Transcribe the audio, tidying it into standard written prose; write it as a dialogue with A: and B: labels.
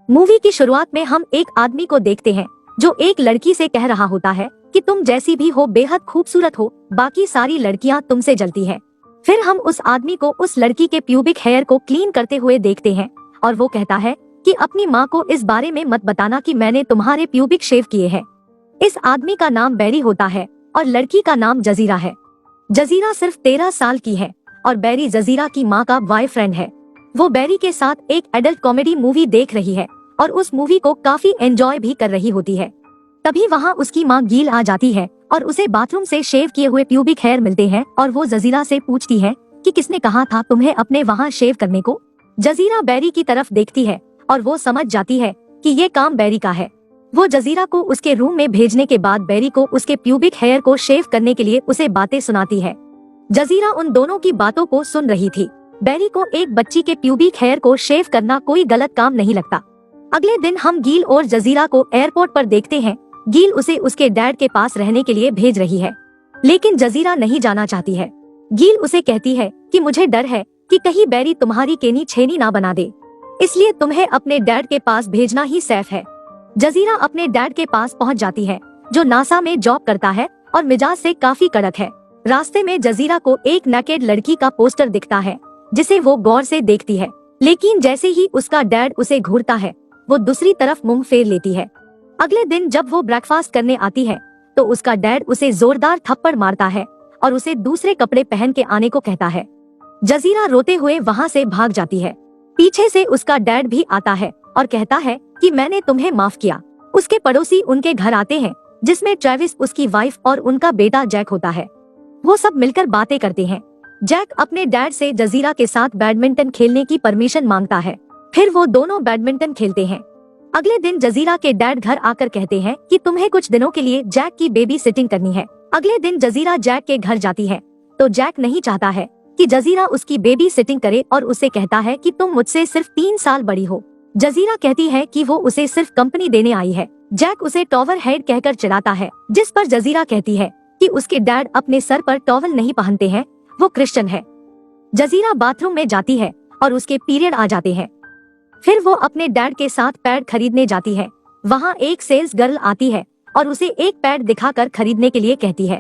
A: Movie की शुरुआत में हम एक आदमी को देखते हैं जो एक लड़की से कह रहा होता है कि तुम जैसी भी हो बेहद खूबसूरत हो, बाकी सारी लड़कियां तुमसे जलती हैं। फिर हम उस आदमी को उस लड़की के प्यूबिक हेयर को क्लीन करते हुए देखते हैं और वो कहता है कि अपनी माँ को इस बारे में मत बताना कि मैंने तुम्हारे प्यूबिक शेव किए हैं। इस आदमी का नाम बैरी होता है और लड़की का नाम जजीरा है। जजीरा सिर्फ 13 साल की है और बैरी जजीरा की माँ का बॉयफ्रेंड है। वो बैरी के साथ एक एडल्ट कॉमेडी मूवी देख रही है और उस मूवी को काफी एंजॉय भी कर रही होती है। तभी वहाँ उसकी माँ गील आ जाती है और उसे बाथरूम से शेव किए हुए प्यूबिक हेयर मिलते हैं और वो जजीरा से पूछती है कि किसने कहा था तुम्हें अपने वहाँ शेव करने को। जजीरा बैरी की तरफ देखती है और वो समझ जाती है कि ये काम बैरी का है। वो जजीरा को उसके रूम में भेजने के बाद बैरी को उसके प्यूबिक हेयर को शेव करने के लिए उसे बातें सुनाती है। जजीरा उन दोनों की बातों को सुन रही थी। बैरी को एक बच्ची के प्यूबिक हेयर को शेव करना कोई गलत काम नहीं लगता। अगले दिन हम गील और जजीरा को एयरपोर्ट पर देखते हैं। गील उसे उसके डैड के पास रहने के लिए भेज रही है, लेकिन जजीरा नहीं जाना चाहती है। गील उसे कहती है कि मुझे डर है कि कहीं बैरी तुम्हारी केनी छेनी ना बना दे, इसलिए तुम्हें अपने डैड के पास भेजना ही सेफ है। जजीरा अपने डैड के पास पहुंच जाती है जो नासा में जॉब करता है और मिजाज से काफी कड़क है। रास्ते में जजीरा को एक नेकेड लड़की का पोस्टर दिखता है जिसे वो गौर से देखती है, लेकिन जैसे ही उसका डैड उसे घूरता है वो दूसरी तरफ मुंह फेर लेती है। अगले दिन जब वो ब्रेकफास्ट करने आती है तो उसका डैड उसे जोरदार थप्पड़ मारता है और उसे दूसरे कपड़े पहन के आने को कहता है। जजीरा रोते हुए वहाँ से भाग जाती है। पीछे से उसका डैड भी आता है और कहता है कि मैंने तुम्हें माफ किया। उसके पड़ोसी उनके घर आते हैं जिसमें ट्रेविस, उसकी वाइफ और उनका बेटा जैक होता है। वो सब मिलकर बातें करते हैं। जैक अपने डैड से जजीरा के साथ बैडमिंटन खेलने की परमिशन मांगता है। फिर वो दोनों बैडमिंटन खेलते हैं। अगले दिन जजीरा के डैड घर आकर कहते हैं कि तुम्हें कुछ दिनों के लिए जैक की बेबी सिटिंग करनी है। अगले दिन जजीरा जैक के घर जाती है तो जैक नहीं चाहता है कि जजीरा उसकी बेबी सिटिंग करे और उसे कहता है कि तुम मुझसे सिर्फ 3 साल बड़ी हो। जजीरा कहती है कि वो उसे सिर्फ कंपनी देने आई है। जैक उसे टॉवर हेड कहकर चिढ़ाता है, जिस पर जजीरा कहती है कि उसके डैड अपने सर पर टॉवल नहीं पहनते हैं, वो क्रिश्चियन है। जजीरा बाथरूम में जाती है और उसके पीरियड आ जाते हैं। फिर वो अपने डैड के साथ पैड खरीदने जाती है। वहाँ एक सेल्स गर्ल आती है और उसे एक पैड दिखाकर खरीदने के लिए कहती है।